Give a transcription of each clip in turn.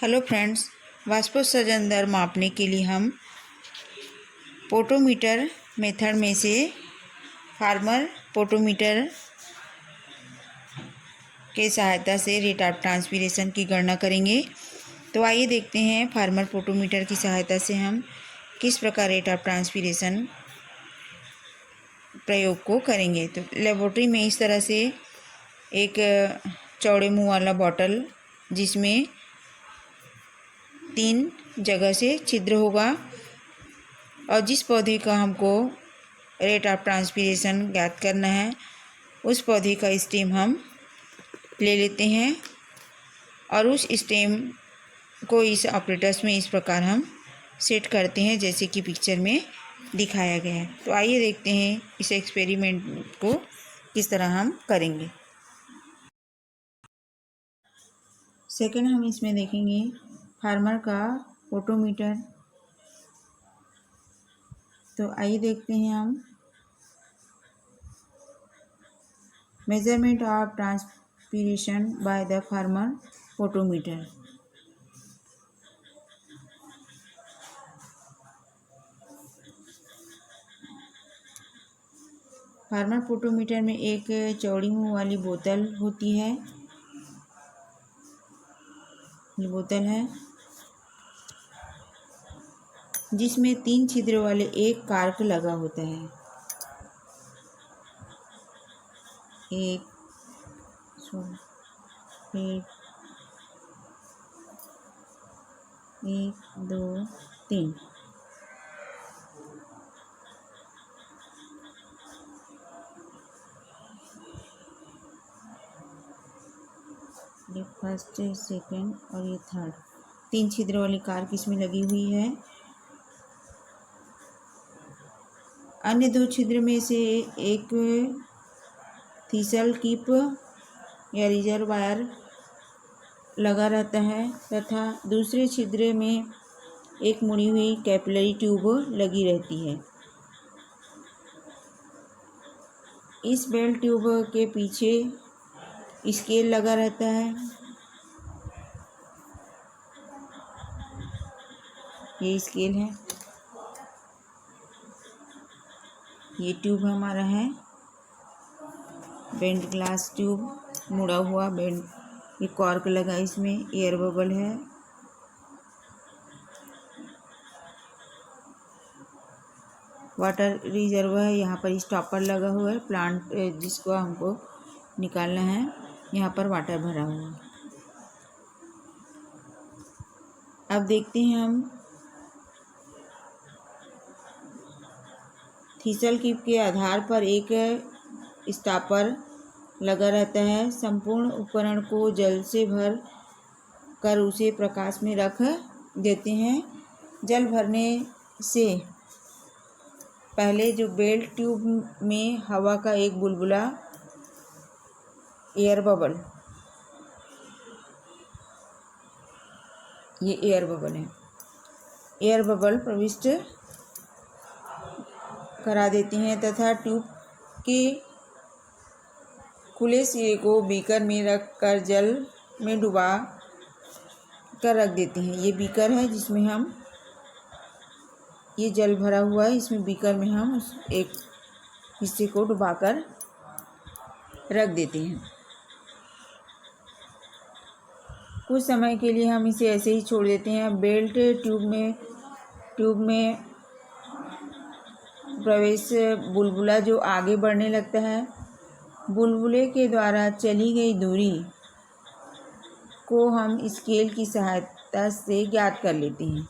Hello friends, वाष्पोत्सर्जन दर मापने के लिए हम पोटोमीटर मेथड में से फार्मर पोटोमीटर के सहायता से रेट ऑफ ट्रांसपीरेशन की गणना करेंगे। तो आइए देखते हैं फार्मर पोटोमीटर की सहायता से हम किस प्रकार रेट ऑफ ट्रांसपीरेशन प्रयोग को करेंगे। तो लेबोरेटरी में इस तरह से एक चौड़े मुंह वाला बॉटल जिसमें 3 जगह से छिद्र होगा और जिस पौधे का हमको रेट ऑफ ट्रांसपीरेशन ज्ञात करना है उस पौधे का स्टेम हम ले लेते हैं और उस स्टेम को इस ऑपरेटर्स में इस प्रकार हम सेट करते हैं जैसे कि पिक्चर में दिखाया गया है। तो आइए देखते हैं इस एक्सपेरिमेंट को किस तरह हम करेंगे। सेकंड हम इसमें देखेंगे फार्मर का पोटोमीटर। तो आइए देखते हैं हम measurement of transpiration by the farmer potometer. Farmer potometer में एक चौड़ी मुंह वाली बोतल होती है। ये बोतल है जिसमें 3 छिद्र वाले एक कार्क लगा होता है। 1 2 3। ये फर्स्ट, सेकंड और ये थर्ड, 3 छिद्र वाली कार्क इसमें लगी हुई है। अन्य 2 छिद्र में से एक थीसल कीप या रिजर्वायर लगा रहता है तथा दूसरे छिद्र में एक मुड़ी हुई कैपिलरी ट्यूब लगी रहती है। इस बेल ट्यूब के पीछे स्केल लगा रहता है। ये स्केल है, ये ट्यूब हमारा है बेंड ग्लास ट्यूब, मुड़ा हुआ बेंड। ये कॉर्क लगा, इसमें एयर बबल है। वाटर रिजर्व है, यहाँ पर स्टॉपर लगा हुआ है, प्लांट जिसको हमको निकालना है। यहाँ पर वाटर भरा हुआ है। अब देखते हैं हम थीसल कीप के आधार पर एक स्टॉपर लगा रहता है। संपूर्ण उपकरण को जल से भर कर उसे प्रकाश में रख देते हैं। जल भरने से पहले जो बेल ट्यूब में हवा का एक बुलबुला एयर बबल, ये एयर बबल है, एयर बबल प्रविष्ट करा देते हैं तथा ट्यूब के खुले सिरे को बीकर में रख कर जल में डुबा कर रख देते हैं। ये बीकर है जिसमें हम, ये जल भरा हुआ है, इसमें बीकर में हम उस एक हिस्से को डुबाकर रख देते हैं। कुछ समय के लिए हम इसे ऐसे ही छोड़ देते हैं। बेल्ट ट्यूब में प्रवेश बुलबुला जो आगे बढ़ने लगता है। बुलबुले के द्वारा चली गई दूरी को हम स्केल की सहायता से ज्ञात कर लेते हैं।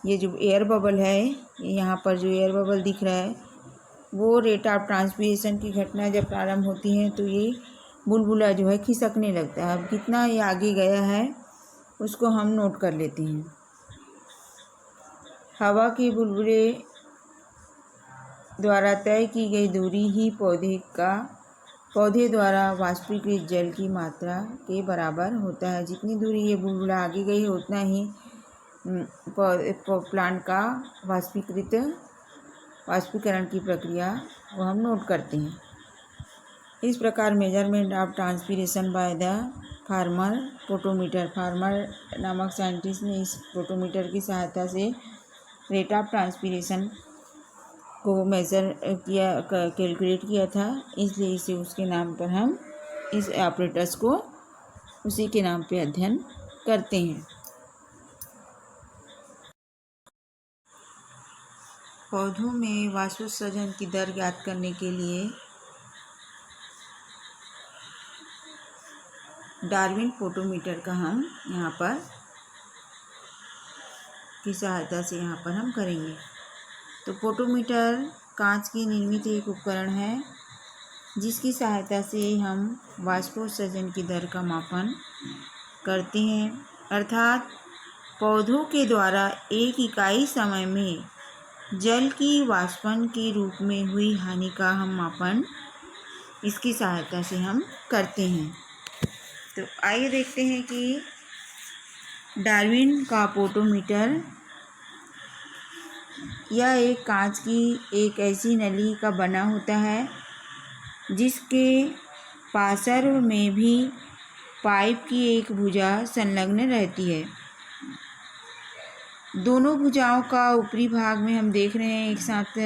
ये जो एयर बबल है, यहाँ पर जो एयर बबल दिख रहा है वो रेट ऑफ ट्रांसपीरेशन की घटना जब प्रारंभ होती है तो ये बुलबुला जो है खिसकने लगता है। अब कितना ये आगे गया है उसको हम नोट कर लेते हैं। हवा के बुलबुले द्वारा तय की गई दूरी ही पौधे द्वारा वाष्पीकृत जल की मात्रा के बराबर होता है। जितनी दूरी ये बुलबुला आगे गई है उतना ही प्लांट का वाष्पीकरण की प्रक्रिया वो हम नोट करते हैं। इस प्रकार measurement of transpiration by the farmer potometer. Farmer नामक साइंटिस्ट ने इस पोटोमीटर की सहायता से रेट ऑफ ट्रांसपीरेशन को मेज़र किया, कैलकुलेट किया था, इसलिए इसे उसके नाम पर हम इस ऑपरेटर्स को उसी के नाम पे अध्ययन करते हैं। पौधों में वाष्पोत्सर्जन की दर ज्ञात करने के लिए डार्विन पोटोमीटर का हम यहाँ पर की सहायता से यहाँ पर हम करेंगे। तो पोटोमीटर कांच की निर्मित एक उपकरण है जिसकी सहायता से हम वाष्पोत्सर्जन की दर का मापन करते हैं, अर्थात पौधों के द्वारा एक इकाई समय में जल की वाष्पन के रूप में हुई हानि का हम मापन इसकी सहायता से हम करते हैं। तो आइए देखते हैं कि डार्विन का पोटोमीटर यह एक कांच की एक ऐसी नली का बना होता है जिसके पार्श्व में भी पाइप की एक भुजा संलग्न रहती है। दोनों भुजाओं का ऊपरी भाग में हम देख रहे हैं एक साथ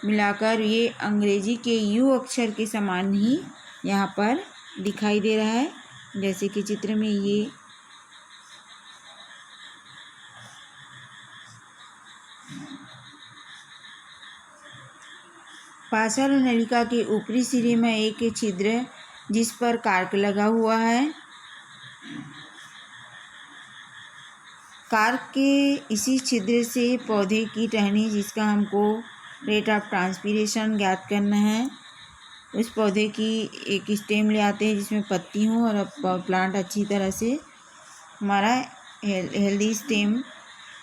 मिलाकर ये अंग्रेजी के यू अक्षर के समान ही यहाँ पर दिखाई दे रहा है, जैसे कि चित्र में ये पार्श्व नलिका के ऊपरी सिरे में एक छिद्र जिस पर कार्क लगा हुआ है। कार्क के इसी छिद्र से पौधे की टहनी, जिसका हमको रेट ऑफ ट्रांसपीरेशन ज्ञात करना है, उस पौधे की एक स्टेम ले आते हैं जिसमें पत्ती हो और प्लांट अच्छी तरह से हमारा हेल्दी स्टेम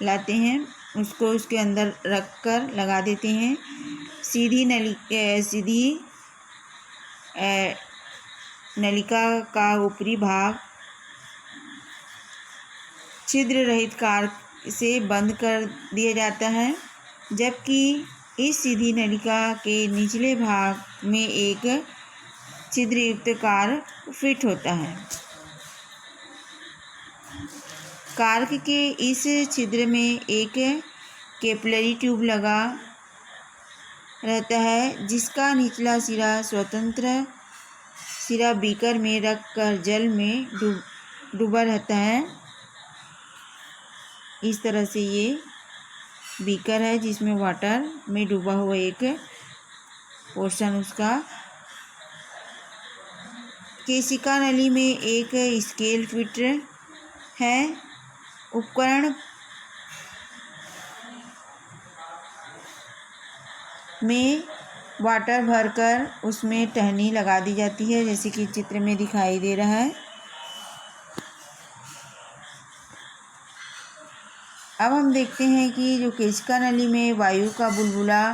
लाते हैं, उसको उसके अंदर रख कर लगा देते हैं। सीधी नलिका का ऊपरी भाग छिद्र रहित कार्क से बंद कर दिया जाता है, जबकि इस सीधी नलिका के निचले भाग में एक छिद्रयुक्त कार्क फिट होता है। कार्क के इस छिद्र में एक कैपिलरी ट्यूब लगा रहता है जिसका निचला सिरा स्वतंत्र सिरा बीकर में रखकर जल में डूबा रहता है। इस तरह से ये बीकर है जिसमें वाटर में डूबा हुआ एक पोर्शन उसका। केशिका नली में एक स्केल फिट है। उपकरण में वाटर भरकर उसमें टहनी लगा दी जाती है, जैसे कि चित्र में दिखाई दे रहा है। अब हम देखते हैं कि जो केशिका नली में वायु का बुलबुला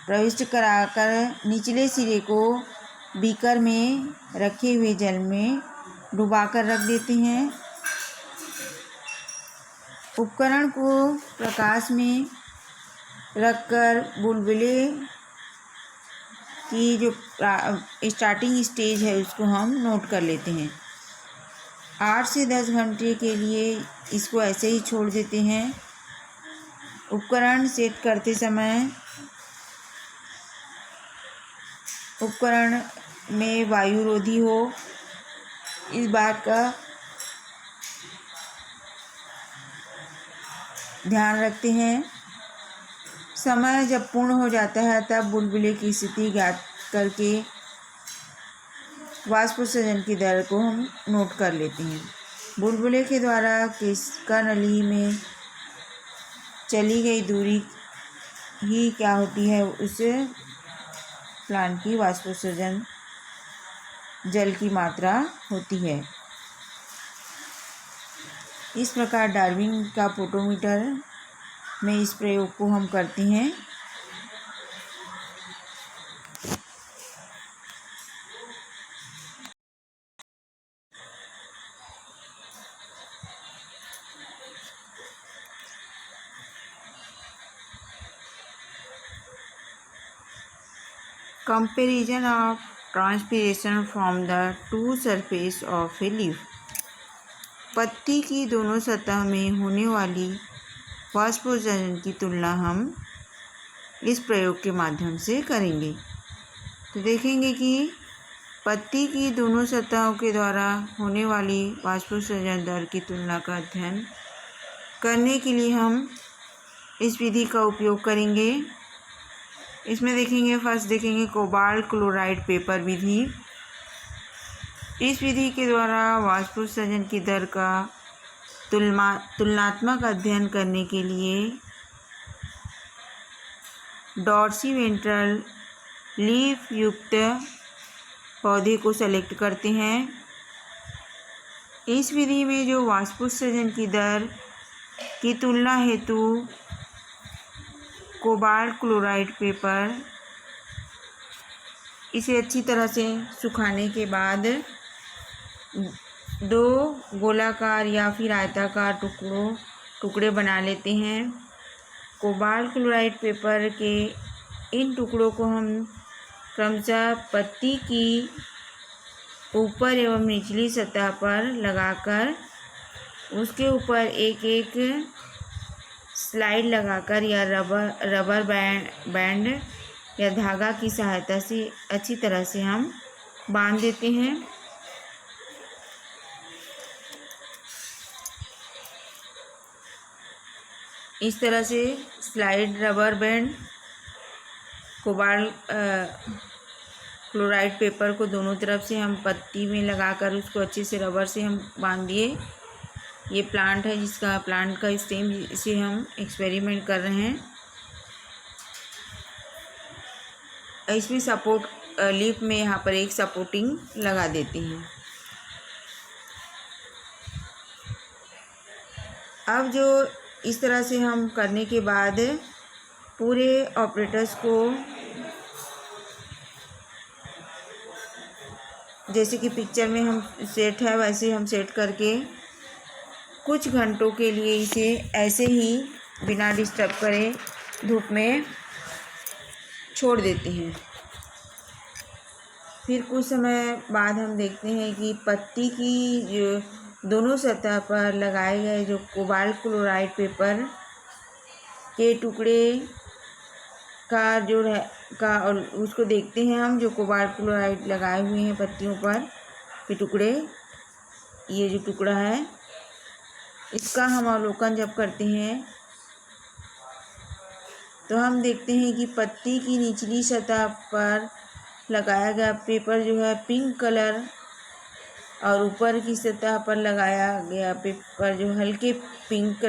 प्रविष्ट कराकर निचले सिरे को बीकर में रखे हुए जल में डुबाकर रख देते हैं। उपकरण को प्रकाश में रखकर बुलबुले की जो स्टार्टिंग स्टेज है उसको हम नोट कर लेते हैं। 8 से 10 घंटे के लिए इसको ऐसे ही छोड़ देते हैं। उपकरण सेट करते समय उपकरण में वायुरोधी हो, इस बात का ध्यान रखते हैं। समय जब पूर्ण हो जाता है तब बुलबुले की स्थिति ज्ञात करके वाष्पोत्सर्जन की दर को हम नोट कर लेते हैं। बुलबुले के द्वारा केशिका नली में चली गई दूरी ही क्या होती है, उससे प्लांट की वाष्पोत्सर्जन जल की मात्रा होती है। इस प्रकार डार्विन का पोटोमीटर में इस प्रयोग को हम करते हैं। Comparison of transpiration from the two surface of a leaf. पत्ती की दोनों सतह में होने वाली वाष्पोत्सर्जन की तुलना हम इस प्रयोग के माध्यम से करेंगे। तो देखेंगे कि पत्ती की दोनों सतहों के द्वारा होने वाली वाष्पोत्सर्जन दर की तुलना का अध्ययन करने के लिए हम इस विधि का उपयोग करेंगे। इसमें देखेंगे, फर्स्ट देखेंगे कोबाल्ट क्लोराइड पेपर विधि। इस विधि के द्वारा वाष्पोत्सर्जन की दर का तुलनात्मक अध्ययन करने के लिए डॉर्सीवेंट्रल लीफ युक्त पौधे को सेलेक्ट करते हैं। इस विधि में जो वाष्पोत्सर्जन की दर की तुलना हेतु कोबाल्ट क्लोराइड पेपर, इसे अच्छी तरह से सुखाने के बाद दो गोलाकार या फिर आयताकार टुकड़े बना लेते हैं। कोबाल्ट क्लोराइड पेपर के इन टुकड़ों को हम क्रमशः पत्ती की ऊपर एवं निचली सतह पर लगाकर उसके ऊपर एक एक स्लाइड लगाकर या रबर बैंड या धागा की सहायता से अच्छी तरह से हम बांध देते हैं। इस तरह से slide rubber band cobalt chloride paper को दोनों तरफ से हम पत्ती में लगाकर उसको अच्छे से रबर से हम बांध दिए। ये प्लांट है, जिसका प्लांट का स्टेम, इसे हम एक्सपेरिमेंट कर रहे हैं। इसमें सपोर्ट लीफ में यहाँ पर एक सपोर्टिंग लगा देते हैं। अब जो इस तरह से हम करने के बाद पूरे ऑपरेटर्स को, जैसे कि पिक्चर में हम सेट है वैसे हम सेट करके कुछ घंटों के लिए इसे ऐसे ही बिना डिस्टर्ब करे धूप में छोड़ देते हैं। फिर कुछ समय बाद हम देखते हैं कि पत्ती की जो दोनों सतह पर लगाए गए जो कोबाल्ट क्लोराइड पेपर के टुकड़े का और उसको देखते हैं हम, जो कोबाल्ट क्लोराइड लगाए हुए हैं पत्तियों पर के टुकड़े, ये जो टुकड़ा है इसका हम अवलोकन जब करते हैं तो हम देखते हैं कि पत्ती की निचली सतह पर लगाया गया पेपर जो है पिंक कलर और ऊपर की सतह पर लगाया गया पेपर जो हल्के पिंक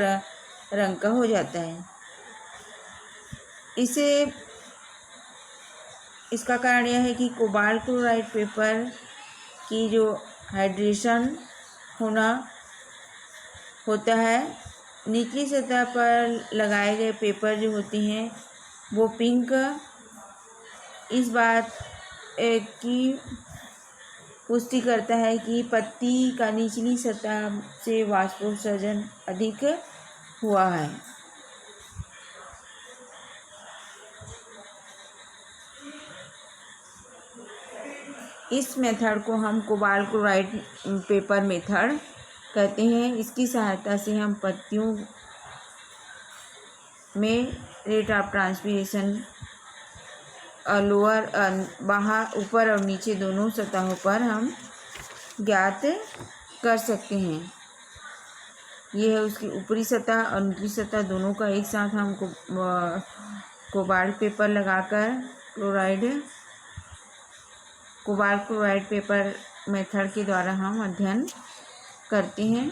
रंग का हो जाता है। इसका कारण यह है कि कोबाल्ट क्लोराइड पेपर की जो हाइड्रेशन होता है, निचली सतह पर लगाए गए पेपर जो होती हैं वो पिंक, इस बात की पुष्टि करता है कि पत्ती का निचली सतह से वाष्पोत्सर्जन अधिक हुआ है। इस मेथड को हम कोबाल्ट क्लोराइड पेपर मेथड कहते हैं। इसकी सहायता से हम पत्तियों में रेट ऑफ ट्रांसपीरेशन लोअर बाहर ऊपर और नीचे दोनों सतहों पर हम ज्ञात कर सकते हैं। ये है उसकी ऊपरी सतह और निचली सतह दोनों का एक साथ हम कोबाल्ट पेपर लगाकर कोबाल्ट क्लोराइड पेपर मेथड के द्वारा हम अध्ययन करते हैं।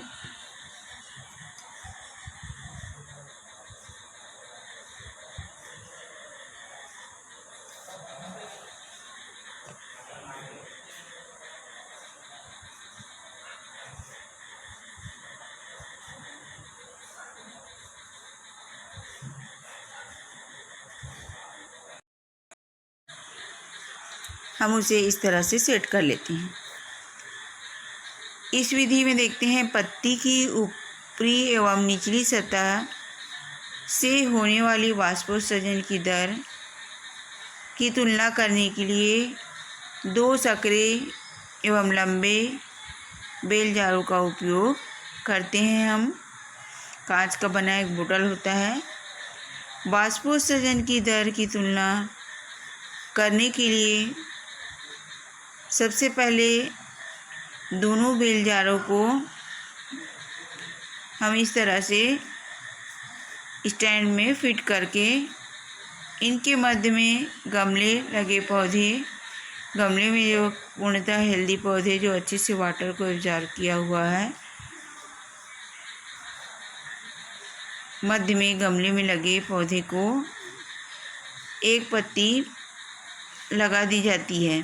हम उसे इस तरह से सेट कर लेते हैं। इस विधि में देखते हैं पत्ती की ऊपरी एवं निचली सतह से होने वाली वाष्पोत्सर्जन की दर की तुलना करने के लिए 2 सकरे एवं लंबे बेल जारों का उपयोग करते हैं हम। कांच का बना एक बोतल होता है। वाष्पोत्सर्जन की दर की तुलना करने के लिए सबसे पहले दोनों बेल जारों को हम इस तरह से स्टैंड में फिट करके इनके मध्य में गमले लगे पौधे, गमले में जो पूर्णतः हेल्दी पौधे जो अच्छे से वाटर को एब्जॉर्ब किया हुआ है, मध्य में गमले में लगे पौधे को एक पत्ती लगा दी जाती है।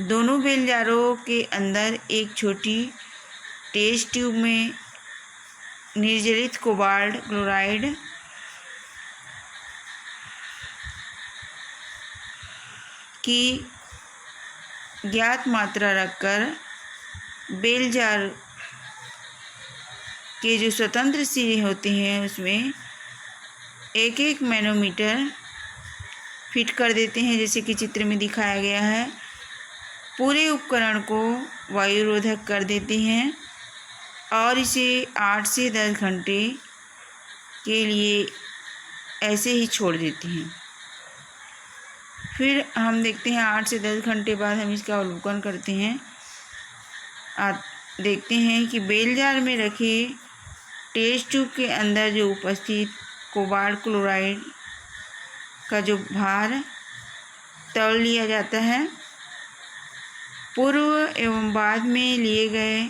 दोनों बेल जारों के अंदर एक छोटी टेस्ट ट्यूब में निर्जलित कोबाल्ट क्लोराइड की ज्ञात मात्रा रखकर बेल जार के जो स्वतंत्र सिरे होते हैं उसमें 1-1 मैनोमीटर फिट कर देते हैं, जैसे कि चित्र में दिखाया गया है। पूरे उपकरण को वायुरोधक कर देते हैं और इसे 8 से 10 घंटे के लिए ऐसे ही छोड़ देते हैं। फिर हम देखते हैं 8 से 10 घंटे बाद हम इसका अवलोकन करते हैं। आप देखते हैं कि बेल जार में रखे टेस्ट ट्यूब के अंदर जो उपस्थित कोबाल्ट क्लोराइड का जो भार तौल लिया जाता है। पूर्व एवं बाद में लिए गए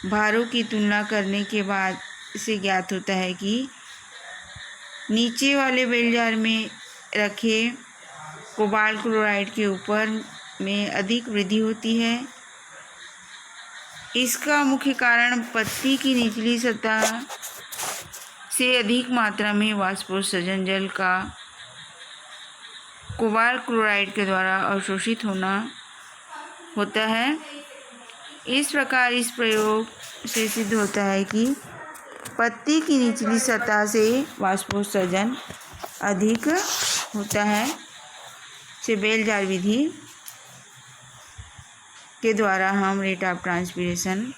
भारों की तुलना करने के बाद इसे ज्ञात होता है कि नीचे वाले बेल जार में रखे कोबाल्ट क्लोराइड के ऊपर में अधिक वृद्धि होती है। इसका मुख्य कारण पत्ती की निचली सतह से अधिक मात्रा में वाष्पोत्सर्जन जल का कोबाल्ट क्लोराइड के द्वारा अवशोषित होना होता है। इस प्रकार इस प्रयोग से सिद्ध होता है कि पत्ती की निचली सतह से वाष्पोत्सर्जन अधिक होता है। से बेल जार विधि के द्वारा हम रेट ऑफ ट्रांसपीरेशन